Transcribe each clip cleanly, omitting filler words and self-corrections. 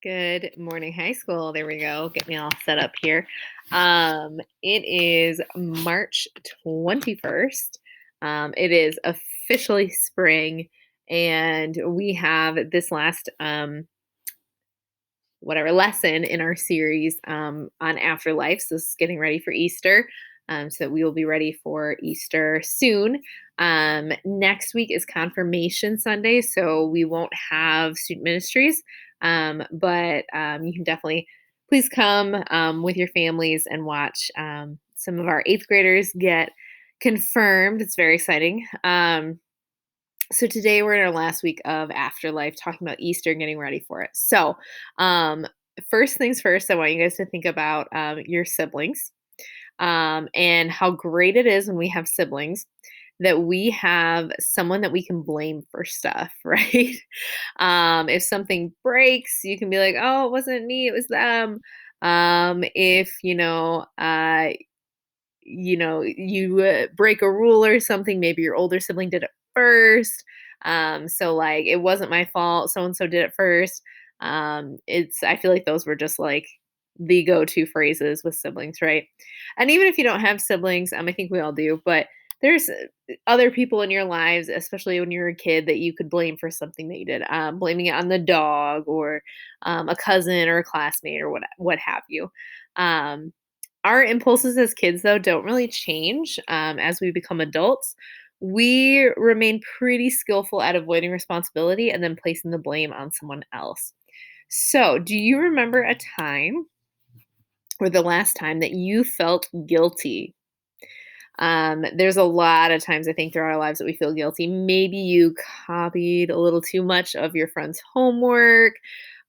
Good morning, high school. There we go. Get me all set up here. It is March 21st. It is officially spring, and we have this last whatever lesson in our series on Afterlife. So this is getting ready for Easter. So we will be ready for Easter soon. Next week is Confirmation Sunday, so we won't have student ministries. But you can definitely please come with your families and watch some of our eighth graders get confirmed. It's very exciting. So today we're in our last week of Afterlife, talking about Easter and getting ready for it. So, um, first things first, I want you guys to think about your siblings and how great it is when we have siblings that we have someone that we can blame for stuff, right? If something breaks, you can be like, "Oh, it wasn't me; it was them." If you break a rule or something, maybe your older sibling did it first. So like it wasn't my fault, so and so did it first. It's I feel like those were just like the go-to phrases with siblings, right? And even if you don't have siblings, I think we all do, but there's other people in your lives, especially when you're a kid, that you could blame for something that you did. Blaming it on the dog or a cousin or a classmate or what have you. Um, our impulses as kids, though, don't really change as we become adults. We remain pretty skillful at avoiding responsibility and then placing the blame on someone else. So, do you remember a time or the last time that you felt guilty? There's a lot of times I think throughout our lives that we feel guilty. Maybe you copied a little too much of your friend's homework.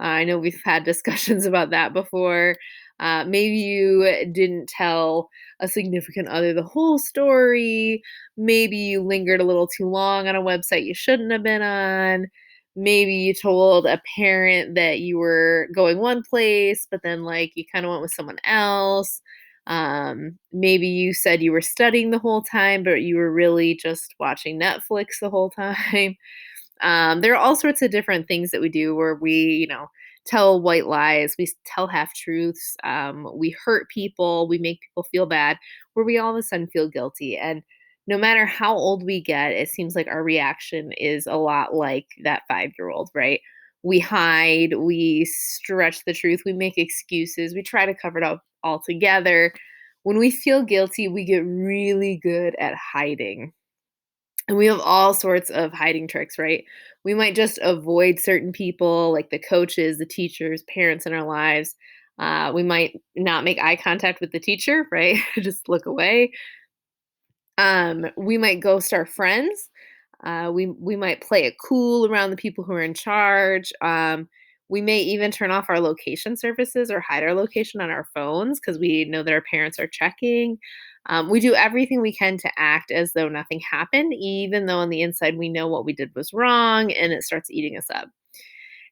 I know we've had discussions about that before. Maybe you didn't tell a significant other the whole story. Maybe you lingered a little too long on a website you shouldn't have been on. Maybe you told a parent that you were going one place, but then like you kind of went with someone else. Maybe you said you were studying the whole time, but you were really just watching Netflix the whole time. There are all sorts of different things that we do where we tell white lies, we tell half truths, we hurt people, we make people feel bad, where we all of a sudden feel guilty. And no matter how old we get, it seems like our reaction is a lot like that 5-year old, right? We hide, we stretch the truth, we make excuses, we try to cover it up altogether. When we feel guilty, we get really good at hiding. And we have all sorts of hiding tricks, right? We might just avoid certain people, like the coaches, the teachers, parents in our lives. We might not make eye contact with the teacher, right? Just look away. We might ghost our friends. We might play it cool around the people who are in charge. We may even turn off our location services or hide our location on our phones because we know that our parents are checking. We do everything we can to act as though nothing happened, even though on the inside we know what we did was wrong and it starts eating us up.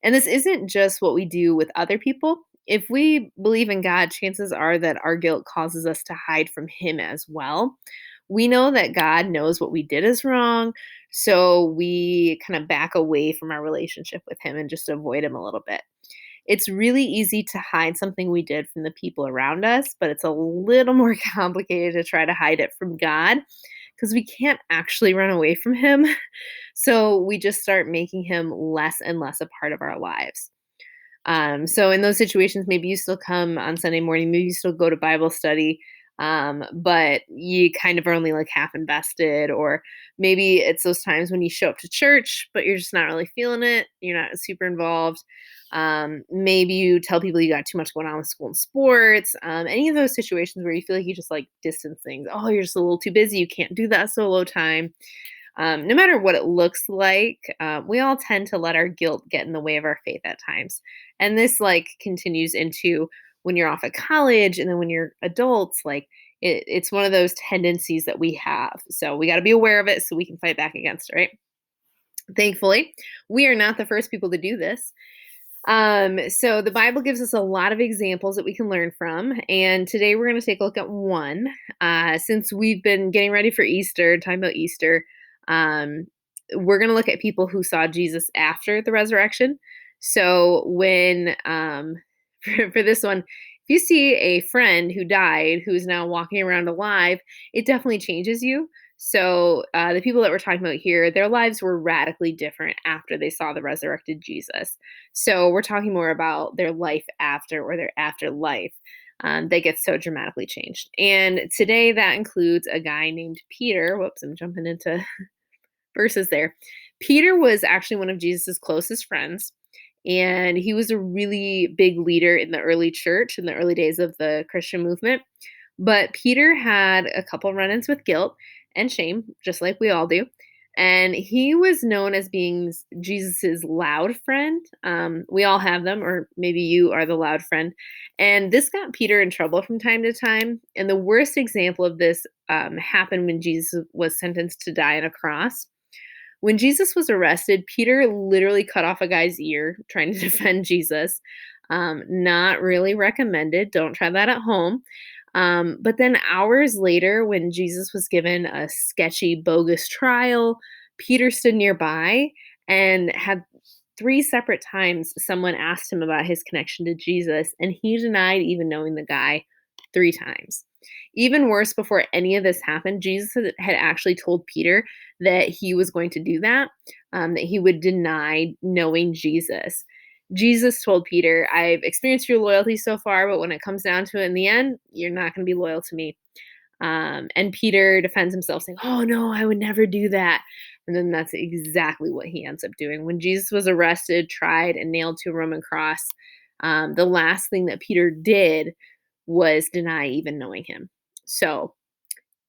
And this isn't just what we do with other people. If we believe in God, chances are that our guilt causes us to hide from Him as well. We know that God knows what we did is wrong, so we kind of back away from our relationship with Him and just avoid Him a little bit. It's really easy to hide something we did from the people around us, but it's a little more complicated to try to hide it from God because we can't actually run away from Him. So we just start making Him less and less a part of our lives. So in those situations, maybe you still come on Sunday morning, maybe you still go to Bible study, but you kind of are only like half invested, or maybe it's those times when you show up to church, but you're just not really feeling it. You're not super involved. Maybe you tell people you got too much going on with school and sports. Any of those situations where you feel like you just like distance things. Oh, you're just a little too busy. You can't do that solo time. No matter what it looks like, we all tend to let our guilt get in the way of our faith at times. And this like continues into when you're off at college and then when you're adults, like it's one of those tendencies that we have. So we got to be aware of it so we can fight back against it, right? Thankfully, we are not the first people to do this. So the Bible gives us a lot of examples that we can learn from. And today we're going to take a look at one. Since we've been getting ready for Easter, talking about Easter, um, we're going to look at people who saw Jesus after the resurrection. So when for this one, if you see a friend who died who is now walking around alive, it definitely changes you. So the people that we're talking about here, their lives were radically different after they saw the resurrected Jesus. So we're talking more about their life after or their afterlife. That gets so dramatically changed. And today that includes a guy named Peter. Whoops, I'm jumping into verses there. Peter was actually one of Jesus's closest friends, and he was a really big leader in the early church in the early days of the Christian movement. But Peter had a couple run-ins with guilt and shame, just like we all do. And he was known as being Jesus's loud friend. We all have them, or maybe you are the loud friend. And this got Peter in trouble from time to time. And the worst example of this happened when Jesus was sentenced to die on a cross. When Jesus was arrested, Peter literally cut off a guy's ear trying to defend Jesus. Not really recommended. Don't try that at home. But then hours later, when Jesus was given a sketchy, bogus trial, Peter stood nearby and had three separate times someone asked him about his connection to Jesus, and he denied even knowing the guy three times. Even worse, before any of this happened, Jesus had actually told Peter that he was going to do that, that he would deny knowing Jesus. Jesus told Peter, I've experienced your loyalty so far, but when it comes down to it in the end, you're not going to be loyal to me. And Peter defends himself, saying, oh, no, I would never do that. And then that's exactly what he ends up doing. When Jesus was arrested, tried, and nailed to a Roman cross, the last thing that Peter did was deny even knowing him. So,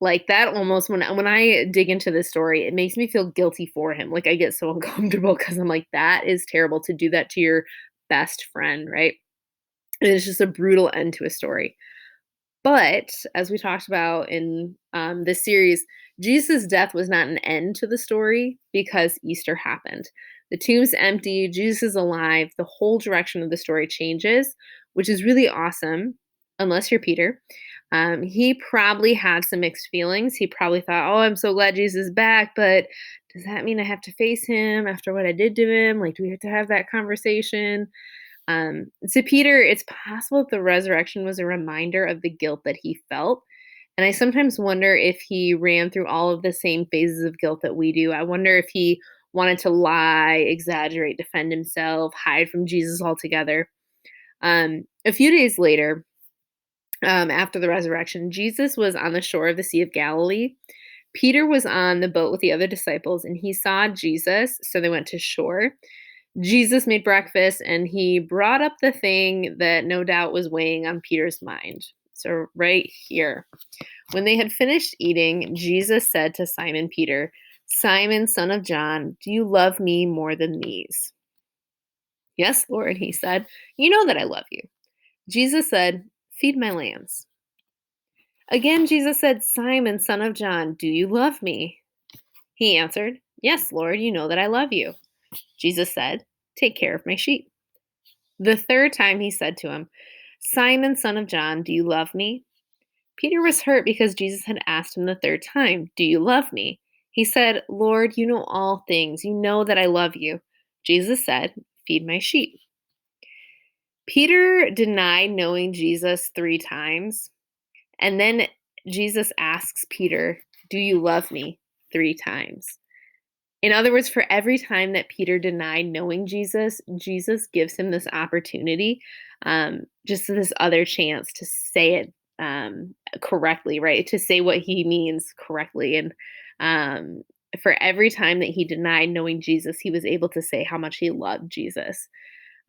like that almost when I dig into this story, it makes me feel guilty for him. Like I get so uncomfortable because I'm like, that is terrible to do that to your best friend, right? And it's just a brutal end to a story. But as we talked about in this series, Jesus' death was not an end to the story because Easter happened. The tomb's empty, Jesus is alive, the whole direction of the story changes, which is really awesome, unless you're Peter. He probably had some mixed feelings. He probably thought, oh, I'm so glad Jesus is back, but does that mean I have to face him after what I did to him? Like, do we have to have that conversation? To Peter, it's possible that the resurrection was a reminder of the guilt that he felt. And I sometimes wonder if he ran through all of the same phases of guilt that we do. I wonder if he wanted to lie, exaggerate, defend himself, hide from Jesus altogether. A few days later, after the resurrection, Jesus was on the shore of the Sea of Galilee. Peter was on the boat with the other disciples, and he saw Jesus, so they went to shore. Jesus made breakfast and he brought up the thing that no doubt was weighing on Peter's mind. So, right here. When they had finished eating, Jesus said to Simon Peter, Simon, son of John, do you love me more than these? Yes, Lord, he said. You know that I love you. Jesus said, feed my lambs. Again, Jesus said, Simon, son of John, do you love me? He answered, yes, Lord, you know that I love you. Jesus said, take care of my sheep. The third time he said to him, Simon, son of John, do you love me? Peter was hurt because Jesus had asked him the third time, do you love me? He said, Lord, you know all things. You know that I love you. Jesus said, feed my sheep. Peter denied knowing Jesus three times. And then Jesus asks Peter, do you love me? Three times. In other words, for every time that Peter denied knowing Jesus, Jesus gives him this opportunity, just this other chance to say it correctly, right? To say what he means correctly. And for every time that he denied knowing Jesus, he was able to say how much he loved Jesus.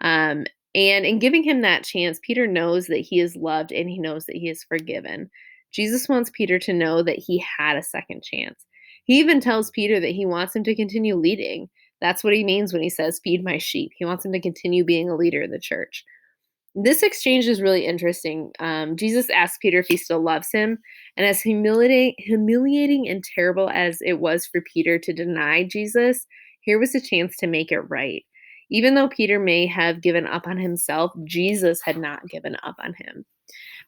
Um, and in giving him that chance, Peter knows that he is loved and he knows that he is forgiven. Jesus wants Peter to know that he had a second chance. He even tells Peter that he wants him to continue leading. That's what he means when he says, feed my sheep. He wants him to continue being a leader in the church. This exchange is really interesting. Jesus asks Peter if he still loves him. And as humiliating and terrible as it was for Peter to deny Jesus, here was a chance to make it right. Even though Peter may have given up on himself, Jesus had not given up on him.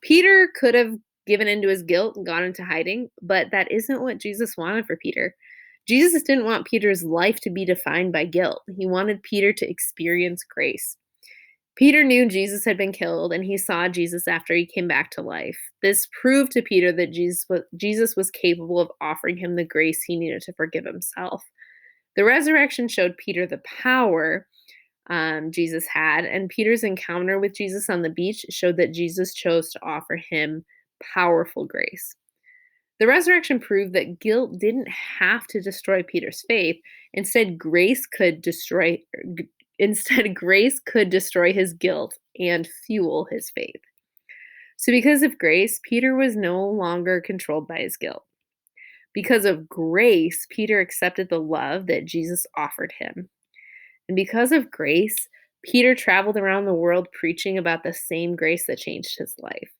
Peter could have given into his guilt and gone into hiding, but that isn't what Jesus wanted for Peter. Jesus didn't want Peter's life to be defined by guilt. He wanted Peter to experience grace. Peter knew Jesus had been killed, and he saw Jesus after he came back to life. This proved to Peter that Jesus was capable of offering him the grace he needed to forgive himself. The resurrection showed Peter the power Jesus had, and Peter's encounter with Jesus on the beach showed that Jesus chose to offer him powerful grace. The resurrection proved that guilt didn't have to destroy Peter's faith. Instead, grace could destroy his guilt and fuel his faith. So because of grace, Peter was no longer controlled by his guilt. Because of grace, Peter accepted the love that Jesus offered him. And because of grace, Peter traveled around the world preaching about the same grace that changed his life.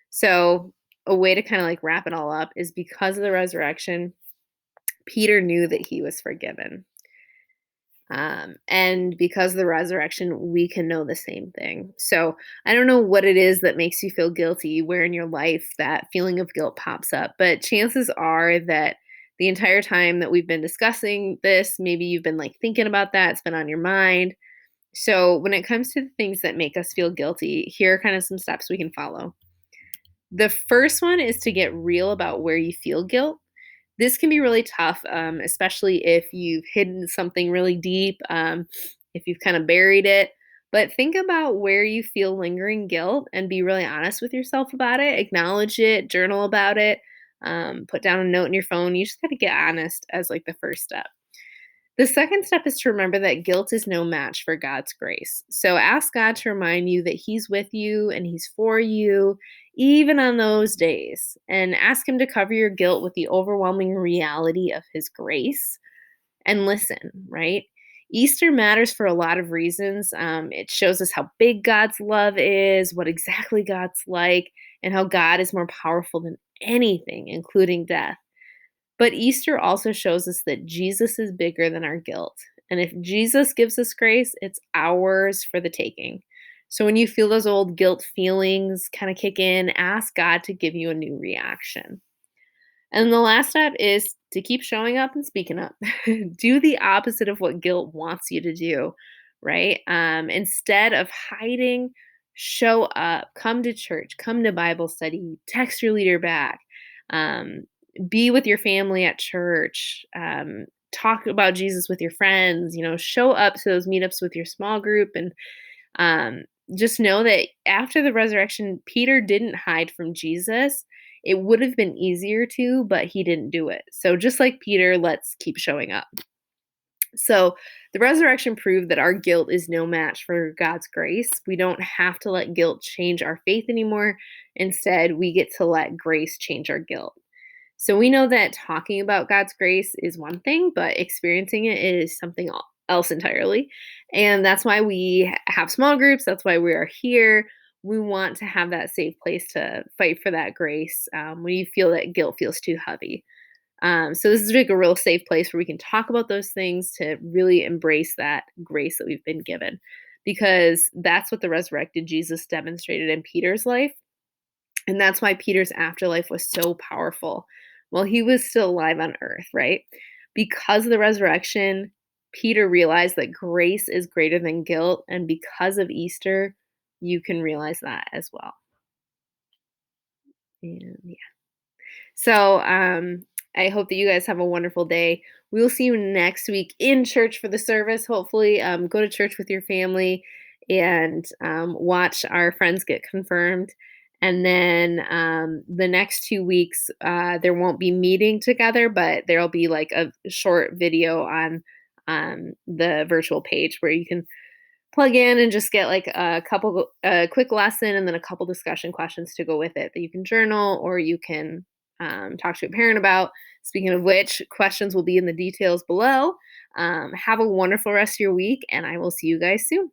So, a way to kind of like wrap it all up is because of the resurrection, Peter knew that he was forgiven. And because of the resurrection, we can know the same thing. So, I don't know what it is that makes you feel guilty, where in your life that feeling of guilt pops up, but chances are that the entire time that we've been discussing this, maybe you've been like thinking about that, it's been on your mind. So, when it comes to the things that make us feel guilty, here are kind of some steps we can follow. The first one is to get real about where you feel guilt. This can be really tough, especially if you've hidden something really deep, if you've kind of buried it. But think about where you feel lingering guilt and be really honest with yourself about it. Acknowledge it, journal about it, put down a note in your phone. You just got to get honest as like the first step. The second step is to remember that guilt is no match for God's grace. So ask God to remind you that He's with you and He's for you, even on those days. And ask Him to cover your guilt with the overwhelming reality of His grace. And listen, right? Easter matters for a lot of reasons. It shows us how big God's love is, what exactly God's like, and how God is more powerful than anything, including death. But Easter also shows us that Jesus is bigger than our guilt. And if Jesus gives us grace, it's ours for the taking. So when you feel those old guilt feelings kind of kick in, ask God to give you a new reaction. And the last step is to keep showing up and speaking up. Do the opposite of what guilt wants you to do, right? Instead of hiding, show up, come to church, come to Bible study, text your leader back, um, be with your family at church, talk about Jesus with your friends, show up to those meetups with your small group and um, just know that after the resurrection, Peter didn't hide from Jesus. It would have been easier to, but he didn't do it. So just like Peter, let's keep showing up. So the resurrection proved that our guilt is no match for God's grace. We don't have to let guilt change our faith anymore. Instead, we get to let grace change our guilt. So we know that talking about God's grace is one thing, but experiencing it is something else entirely. And that's why we have small groups. That's why we are here. We want to have that safe place to fight for that grace when you feel that guilt feels too heavy. So this is like a real safe place where we can talk about those things to really embrace that grace that we've been given, because that's what the resurrected Jesus demonstrated in Peter's life. And that's why Peter's afterlife was so powerful while he was still alive on earth, right? Because of the resurrection, Peter realized that grace is greater than guilt. And because of Easter, you can realize that as well. And yeah. So I hope that you guys have a wonderful day. We will see you next week in church for the service. Hopefully, go to church with your family and watch our friends get confirmed. And then the next 2 weeks, there won't be meeting together, but there'll be like a short video on the virtual page where you can plug in and just get like a quick lesson and then a couple discussion questions to go with it that you can journal or you can talk to a parent about. Speaking of which, questions will be in the details below. Have a wonderful rest of your week, and I will see you guys soon.